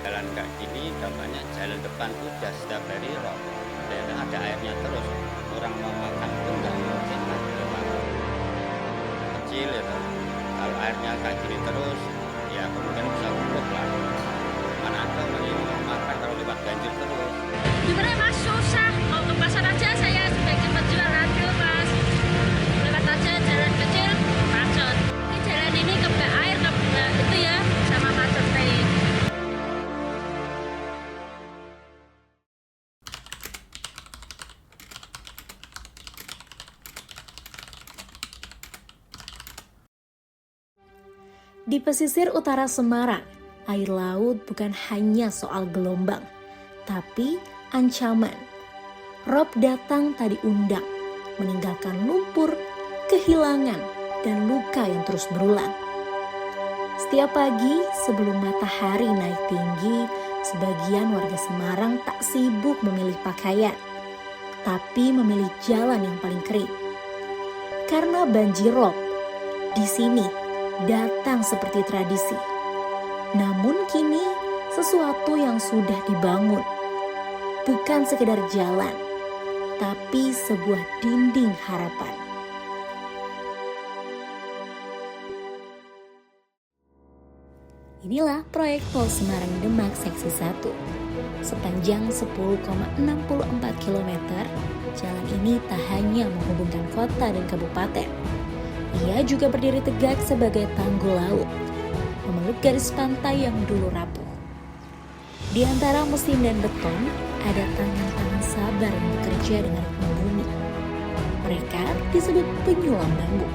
Jalan kayak gini, contohnya jalan depan tuh udah setiap hari rob. Dan ada airnya terus. Orang mau makan pun nggak mungkin lah. Memang kecil itu. Kalau airnya kayak gini terus, ya kemudian bisa lumpuh lah. Mana ada orang yang mau makan kalau lewat banjir terus. Gimana Mas, susah. Mau ke pasar aja saya sebagai penjual dulu Mas. Lewat aja jalan kecil, macet. Ini jalan ini kebak air, kebak itu ya, sama macet kayak. Di pesisir utara Semarang, air laut bukan hanya soal gelombang, tapi ancaman. Rob datang tak diundang, meninggalkan lumpur, kehilangan, dan luka yang terus berulang. Setiap pagi sebelum matahari naik tinggi, sebagian warga Semarang tak sibuk memilih pakaian, tapi memilih jalan yang paling kering. Karena banjir rob, di sini datang seperti tradisi. Namun kini sesuatu yang sudah dibangun, bukan sekedar jalan, tapi sebuah dinding harapan. Inilah proyek Tol Semarang Demak Seksi 1. Sepanjang 10,64 km, jalan ini tak hanya menghubungkan kota dan kabupaten. Ia juga berdiri tegak sebagai tanggul laut, memeluk garis pantai yang dulu rapuh. Di antara mesin dan beton, ada tangan-tangan sabar yang bekerja dengan ritme bumi. Mereka disebut penyulam bambu.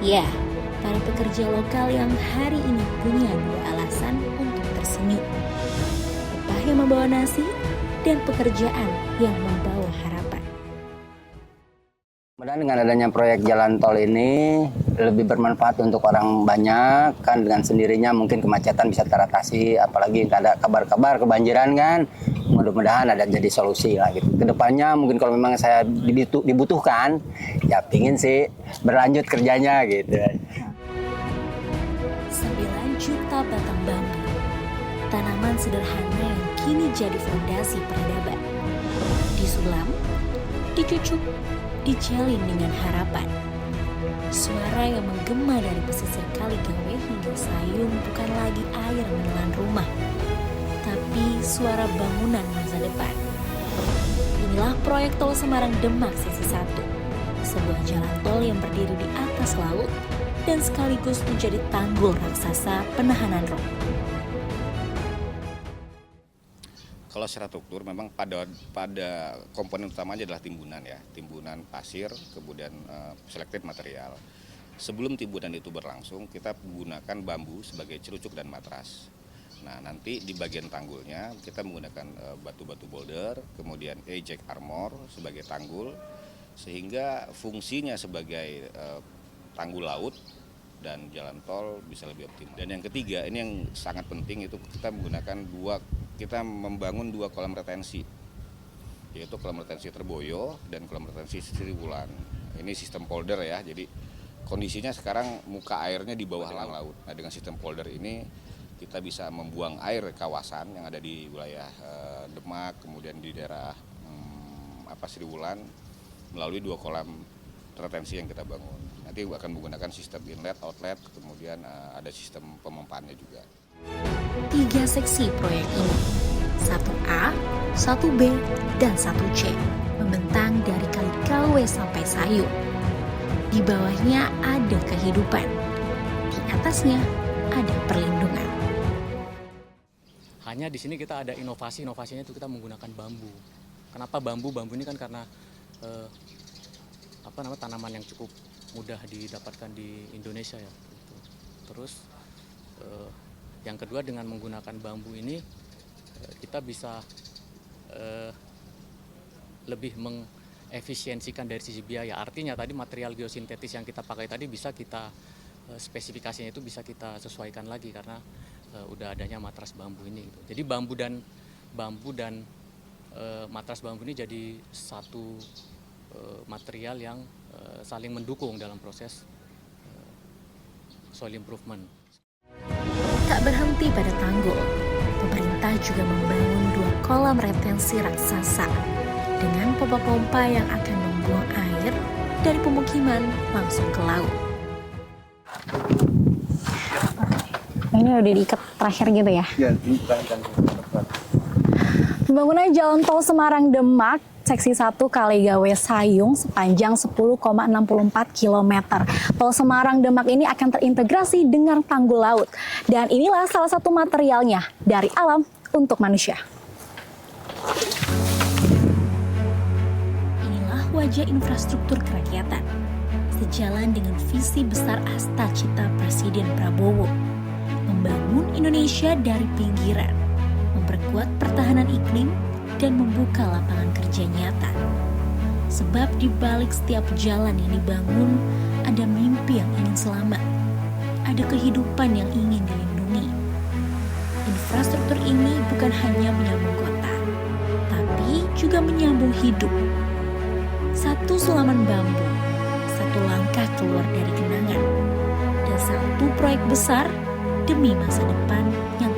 Ya, para pekerja lokal yang hari ini punya dua alasan untuk tersenyum. Upah yang membawa nasi dan pekerjaan yang membawa harapan. Mudah dengan adanya proyek jalan tol ini lebih bermanfaat untuk orang banyak, kan dengan sendirinya mungkin kemacetan bisa teratasi, apalagi ada kabar-kabar kebanjiran kan, mudah-mudahan ada jadi solusi lah gitu. Kedepannya mungkin kalau memang saya dibutuhkan, ya pingin sih berlanjut kerjanya gitu. 9 juta batang bambu, tanaman sederhana yang kini jadi fondasi peradaban. Disulam, dicucuk, dijalin dengan harapan. Suara yang menggema dari pesisir Kaligawe hingga Sayung bukan lagi air menelan rumah, tapi suara bangunan masa depan. Inilah proyek Tol Semarang Demak Seksi 1, sebuah jalan tol yang berdiri di atas laut dan sekaligus menjadi tanggul raksasa penahanan rob. Kalau secara struktur memang pada komponen utamanya adalah timbunan ya, timbunan pasir, kemudian selektif material. Sebelum timbunan itu berlangsung, kita menggunakan bambu sebagai cerucuk dan matras. Nah, nanti di bagian tanggulnya kita menggunakan batu-batu boulder, kemudian eject armor sebagai tanggul, sehingga fungsinya sebagai tanggul laut dan jalan tol bisa lebih optimal. Dan yang ketiga, ini yang sangat penting, itu kita membangun dua kolam retensi, yaitu kolam retensi Terboyo dan kolam retensi Sriwulan. Ini sistem polder ya, jadi kondisinya sekarang muka airnya di bawah laut. Nah, dengan sistem polder ini kita bisa membuang air kawasan yang ada di wilayah Demak, kemudian di daerah Sriwulan melalui dua kolam retensi yang kita bangun. Nanti akan menggunakan sistem inlet, outlet, kemudian ada sistem pemompaannya juga. 3 seksi proyek ini, 1A, 1B, dan 1C, membentang dari Kaligawe sampai Sayung. Di bawahnya ada kehidupan, di atasnya ada perlindungan. Hanya di sini kita ada inovasinya itu kita menggunakan bambu. Kenapa bambu? Bambu ini kan karena tanaman yang cukup mudah didapatkan di Indonesia ya. Terus yang kedua, dengan menggunakan bambu ini kita bisa lebih mengefisiensikan dari sisi biaya. Artinya tadi material geosintetis yang kita pakai tadi bisa kita spesifikasinya itu bisa kita sesuaikan lagi karena udah adanya matras bambu ini. Jadi bambu dan matras bambu ini jadi satu material yang saling mendukung dalam proses soil improvement. Tak berhenti pada tanggul, pemerintah pemerintah juga membangun 2 kolam retensi raksasa dengan pompa-pompa yang akan membuang air dari pemukiman langsung ke laut. Ini udah diikat terakhir gitu ya? Ya, ini bukan Pembangunan Jalan Tol Semarang-Demak Seksi 1 Kaligawe Sayung sepanjang 10,64 km. Tol Semarang-Demak ini akan terintegrasi dengan tanggul laut. Dan inilah salah satu materialnya dari alam untuk manusia. Inilah wajah infrastruktur kerakyatan, sejalan dengan visi besar Asta Cita Presiden Prabowo, membangun Indonesia dari pinggiran, memperkuat pertahanan iklim, dan membuka lapangan kerja nyata. Sebab di balik setiap jalan yang dibangun, ada mimpi yang ingin selamat, ada kehidupan yang ingin dilindungi. Infrastruktur ini bukan hanya menyambung kota, tapi juga menyambung hidup. Satu sulaman bambu, satu langkah keluar dari genangan, dan satu proyek besar demi masa depan yang